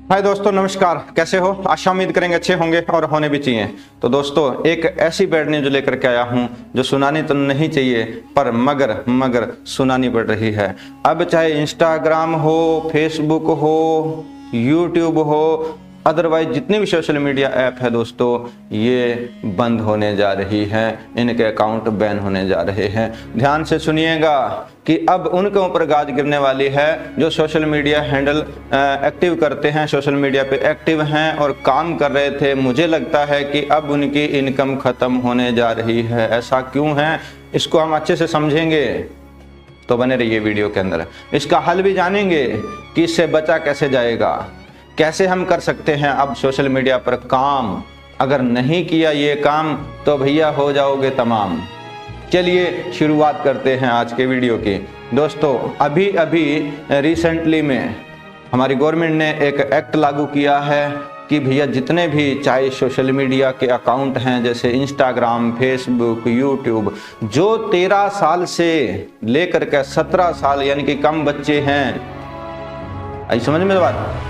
हाय दोस्तों, नमस्कार। कैसे हो? आशा उम्मीद करेंगे अच्छे होंगे और होने भी चाहिए। तो दोस्तों, एक ऐसी बैड न्यूज लेकर के आया हूं जो सुनानी तो नहीं चाहिए पर मगर सुनानी पड़ रही है। अब चाहे इंस्टाग्राम हो, फेसबुक हो, यूट्यूब हो, अदरवाइज जितने भी सोशल मीडिया ऐप है दोस्तों, ये बंद होने जा रही हैं, इनके अकाउंट बैन होने जा रहे हैं। ध्यान से सुनिएगा कि अब उनके ऊपर गाज गिरने वाली है जो सोशल मीडिया हैंडल एक्टिव करते हैं, सोशल मीडिया पे एक्टिव हैं और काम कर रहे थे। मुझे लगता है कि अब उनकी इनकम खत्म होने जा रही है। ऐसा क्यों है, इसको हम अच्छे से समझेंगे, तो बने रहिए वीडियो के अंदर। इसका हल भी जानेंगे कि इससे बचा कैसे जाएगा, कैसे हम कर सकते हैं अब सोशल मीडिया पर काम। अगर नहीं किया ये काम तो भैया हो जाओगे तमाम। चलिए शुरुआत करते हैं आज के वीडियो की। दोस्तों, अभी रिसेंटली में हमारी गवर्नमेंट ने एक एक्ट लागू किया है कि भैया जितने भी चाहे सोशल मीडिया के अकाउंट हैं जैसे इंस्टाग्राम, फेसबुक, यूट्यूब, जो 13 साल से लेकर के 17 साल यानी कि कम बच्चे हैं, आई समझ में बात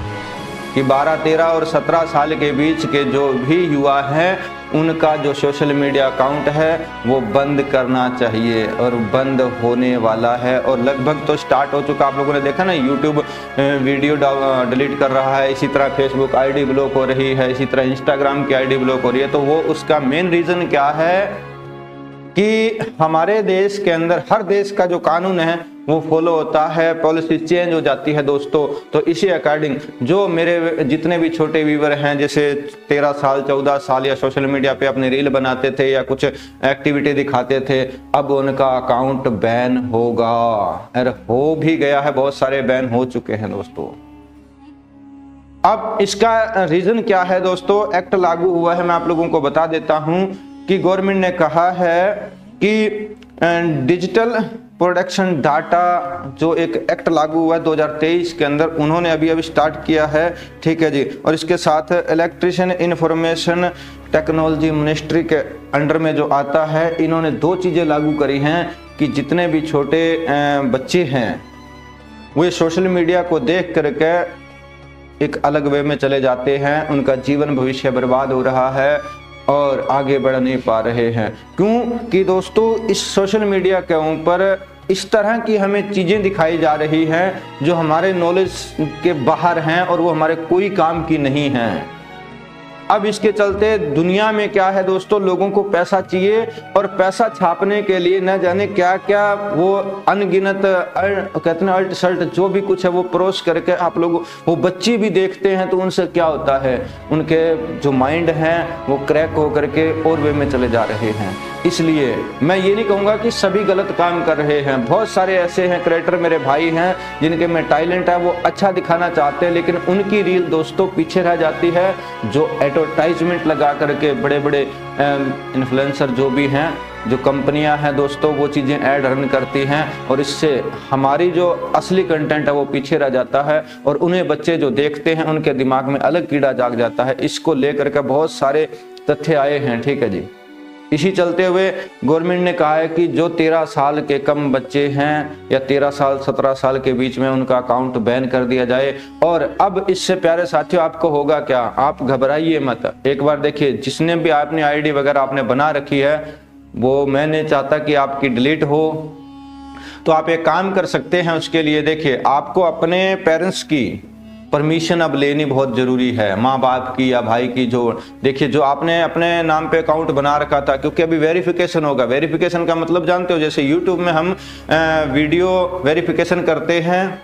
कि 12, 13 और 17 साल के बीच के जो भी युवा हैं उनका जो सोशल मीडिया अकाउंट है वो बंद करना चाहिए और बंद होने वाला है। और लगभग तो स्टार्ट हो चुका। आप लोगों ने देखा ना, यूट्यूब वीडियो डिलीट कर रहा है, इसी तरह फेसबुक आईडी ब्लॉक हो रही है, इसी तरह इंस्टाग्राम की आईडी ब्लॉक हो रही है। तो वो उसका मेन रीज़न क्या है कि हमारे देश के अंदर हर देश का जो कानून है वो फॉलो होता है, पॉलिसी चेंज हो जाती है दोस्तों। तो इसी अकॉर्डिंग जो मेरे जितने भी छोटे व्यूवर हैं जैसे 13 साल, 14 साल या सोशल मीडिया पे अपने रील बनाते थे या कुछ एक्टिविटी दिखाते थे, अब उनका अकाउंट बैन होगा। अरे हो भी गया है, बहुत सारे बैन हो चुके हैं दोस्तों। अब इसका रीजन क्या है दोस्तों? एक्ट लागू हुआ है, मैं आप लोगों को बता देता हूं कि गवर्नमेंट ने कहा है कि डिजिटल प्रोडक्शन डाटा जो एक एक्ट लागू हुआ है 2023 के अंदर, उन्होंने अभी स्टार्ट किया है, ठीक है जी। और इसके साथ इलेक्ट्रिशियन इंफॉर्मेशन टेक्नोलॉजी मिनिस्ट्री के अंडर में जो आता है, इन्होंने 2 चीज़ें लागू करी हैं कि जितने भी छोटे बच्चे हैं वे सोशल मीडिया को देख करके एक अलग वे में चले जाते हैं, उनका जीवन भविष्य बर्बाद हो रहा है और आगे बढ़ नहीं पा रहे हैं। क्यों कि दोस्तों, इस सोशल मीडिया के ऊपर इस तरह की हमें चीज़ें दिखाई जा रही हैं जो हमारे नॉलेज के बाहर हैं और वो हमारे कोई काम की नहीं हैं। अब इसके चलते दुनिया में क्या है दोस्तों, लोगों को पैसा चाहिए और पैसा छापने के लिए न जाने क्या क्या वो अनगिनत कहते हैं अल्ट सल्ट जो भी कुछ है वो परोस करके आप लोग वो बच्चे भी देखते हैं। तो उनसे क्या होता है, उनके जो माइंड हैं वो क्रैक हो करके और वे में चले जा रहे हैं। इसलिए मैं ये नहीं कहूँगा कि सभी गलत काम कर रहे हैं। बहुत सारे ऐसे हैं क्रिएटर मेरे भाई हैं जिनके में टैलेंट है, वो अच्छा दिखाना चाहते हैं, लेकिन उनकी रील दोस्तों पीछे रह जाती है। जो एडवर्टाइजमेंट लगा करके बड़े बड़े इन्फ्लुएंसर जो भी हैं, जो कंपनियां हैं दोस्तों, वो चीज़ें ऐड रन करती हैं और इससे हमारी जो असली कंटेंट है वो पीछे रह जाता है और उन्हें बच्चे जो देखते हैं उनके दिमाग में अलग कीड़ा जाग जाता है। इसको लेकर के बहुत सारे तथ्य आए हैं, ठीक है जी। इसी चलते हुए गवर्नमेंट ने कहा है कि जो 13 साल के कम बच्चे हैं या 13 साल 17 साल के बीच में, उनका अकाउंट बैन कर दिया जाए। और अब इससे प्यारे साथियों आपको होगा क्या, आप घबराइए मत। एक बार देखिए, जिसने भी आपने आईडी वगैरह आपने बना रखी है वो मैं नहीं चाहता कि आपकी डिलीट हो। तो आप एक काम कर सकते हैं, उसके लिए देखिए आपको अपने पेरेंट्स की परमिशन अब लेनी बहुत ज़रूरी है, माँ बाप की या भाई की। जो देखिए, जो आपने अपने नाम पे अकाउंट बना रखा था, क्योंकि अभी वेरिफिकेशन होगा। वेरिफिकेशन का मतलब जानते हो, जैसे यूट्यूब में हम वीडियो वेरिफिकेशन करते हैं,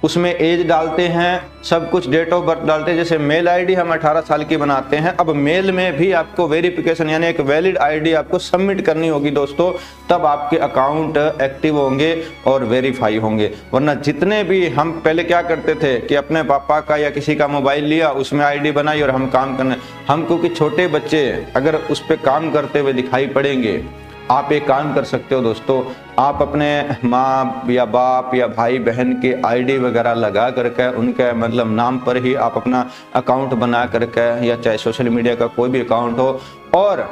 उसमें एज डालते हैं, सब कुछ डेट ऑफ बर्थ डालते हैं। जैसे मेल आईडी हम 18 साल की बनाते हैं, अब मेल में भी आपको वेरिफिकेशन यानी एक वैलिड आईडी आपको सबमिट करनी होगी दोस्तों, तब आपके अकाउंट एक्टिव होंगे और वेरीफाई होंगे। वरना जितने भी हम पहले क्या करते थे कि अपने पापा का या किसी का मोबाइल लिया, उसमें आईडी बनाई और हम काम करने, हम क्योंकि छोटे बच्चे अगर उस पर काम करते हुए दिखाई पड़ेंगे। आप एक काम कर सकते हो दोस्तों, आप अपने माँ या बाप या भाई बहन के आईडी वगैरह लगा करके उनके मतलब नाम पर ही आप अपना अकाउंट बना करके, या चाहे सोशल मीडिया का कोई भी अकाउंट हो, और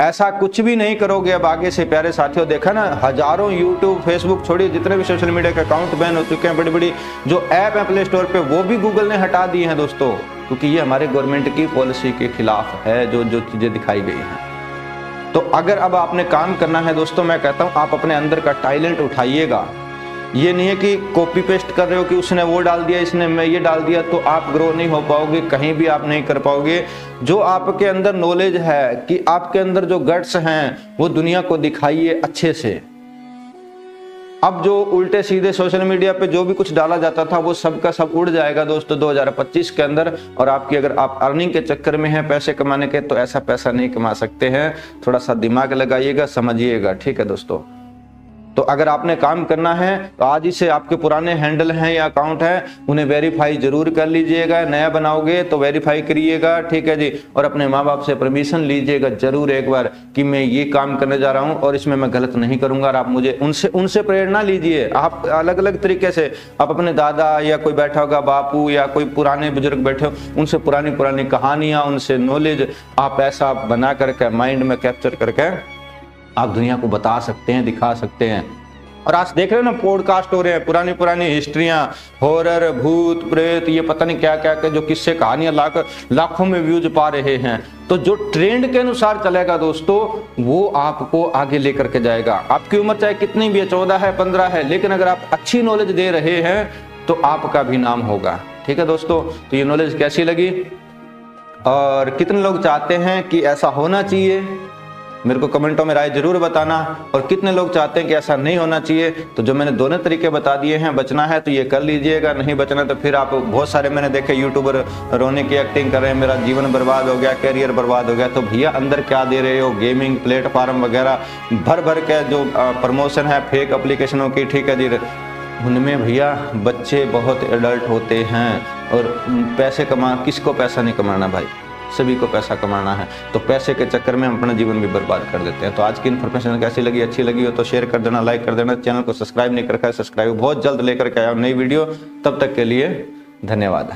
ऐसा कुछ भी नहीं करोगे अब आगे से प्यारे साथियों। देखा ना, हजारों यूट्यूब, फेसबुक छोड़िए, जितने भी सोशल मीडिया के अकाउंट बैन हो चुके हैं, बड़ी बड़ी जो ऐप है प्ले स्टोर पे, वो भी गूगल ने हटा दिए हैं दोस्तों, क्योंकि ये हमारे गवर्नमेंट की पॉलिसी के खिलाफ है जो चीजें दिखाई गई हैं। तो अगर अब आपने काम करना है दोस्तों, मैं कहता हूं आप अपने अंदर का टैलेंट उठाइएगा। ये नहीं है कि कॉपी पेस्ट कर रहे हो कि उसने वो डाल दिया, इसने मैं ये डाल दिया, तो आप ग्रो नहीं हो पाओगे, कहीं भी आप नहीं कर पाओगे। जो आपके अंदर नॉलेज है, कि आपके अंदर जो गट्स हैं, वो दुनिया को दिखाइए अच्छे से। अब जो उल्टे सीधे सोशल मीडिया पे जो भी कुछ डाला जाता था, वो सब का सब उड़ जाएगा दोस्तों 2025 के अंदर। और आपकी अगर आप अर्निंग के चक्कर में हैं पैसे कमाने के, तो ऐसा पैसा नहीं कमा सकते हैं। थोड़ा सा दिमाग लगाइएगा, समझिएगा, ठीक है दोस्तों। तो अगर आपने काम करना है तो आज ही से आपके पुराने हैंडल हैं या अकाउंट है, उन्हें वेरीफाई जरूर कर लीजिएगा। नया बनाओगे तो वेरीफाई करिएगा, ठीक है जी। और अपने माँ बाप से परमिशन लीजिएगा जरूर एक बार, कि मैं ये काम करने जा रहा हूँ और इसमें मैं गलत नहीं करूंगा। और आप मुझे उनसे प्रेरणा लीजिए। आप अलग अलग तरीके से, आप अपने दादा या कोई बैठा होगा बापू या कोई पुराने बुजुर्ग बैठे हो, उनसे पुरानी पुरानी कहानियां, उनसे नॉलेज आप ऐसा बना करके माइंड में कैप्चर करके आप दुनिया को बता सकते हैं, दिखा सकते हैं। और आज देख रहे हो ना, पॉडकास्ट हो रहे हैं, पुरानी पुरानी हिस्ट्रियां, हॉरर, भूत प्रेत, ये पता नहीं क्या क्या जो किस्से कहानियां लाखों में व्यूज पा रहे हैं। तो जो ट्रेंड के अनुसार चलेगा दोस्तों, वो आपको आगे लेकर के जाएगा। आपकी उम्र चाहे कितनी भी है, 14 है, 15 है, लेकिन अगर आप अच्छी नॉलेज दे रहे हैं तो आपका भी नाम होगा, ठीक है दोस्तों। तो ये नॉलेज कैसी लगी और कितने लोग चाहते हैं कि ऐसा होना चाहिए, मेरे को कमेंटों में राय जरूर बताना। और कितने लोग चाहते हैं कि ऐसा नहीं होना चाहिए। तो जो मैंने दोनों तरीके बता दिए हैं, बचना है तो ये कर लीजिएगा, नहीं बचना तो फिर आप, बहुत सारे मैंने देखे यूट्यूबर रोने की एक्टिंग कर रहे हैं, मेरा जीवन बर्बाद हो गया, कैरियर बर्बाद हो गया। तो भैया अंदर क्या दे रहे हो, गेमिंग प्लेटफॉर्म वगैरह भर भर के जो प्रमोशन है फेक एप्लीकेशनों की, ठीक है जी, उनमें भैया बच्चे बहुत एडल्ट होते हैं। और पैसे किसको पैसा नहीं कमाना भाई, सभी को पैसा कमाना है। तो पैसे के चक्कर में हम अपना जीवन भी बर्बाद कर देते हैं। तो आज की इन्फॉर्मेशन कैसी लगी, अच्छी लगी हो तो शेयर कर देना, लाइक कर देना। चैनल को सब्सक्राइब नहीं कर रखा है, सब्सक्राइब बहुत जल्द लेकर के आया नई वीडियो। तब तक के लिए धन्यवाद।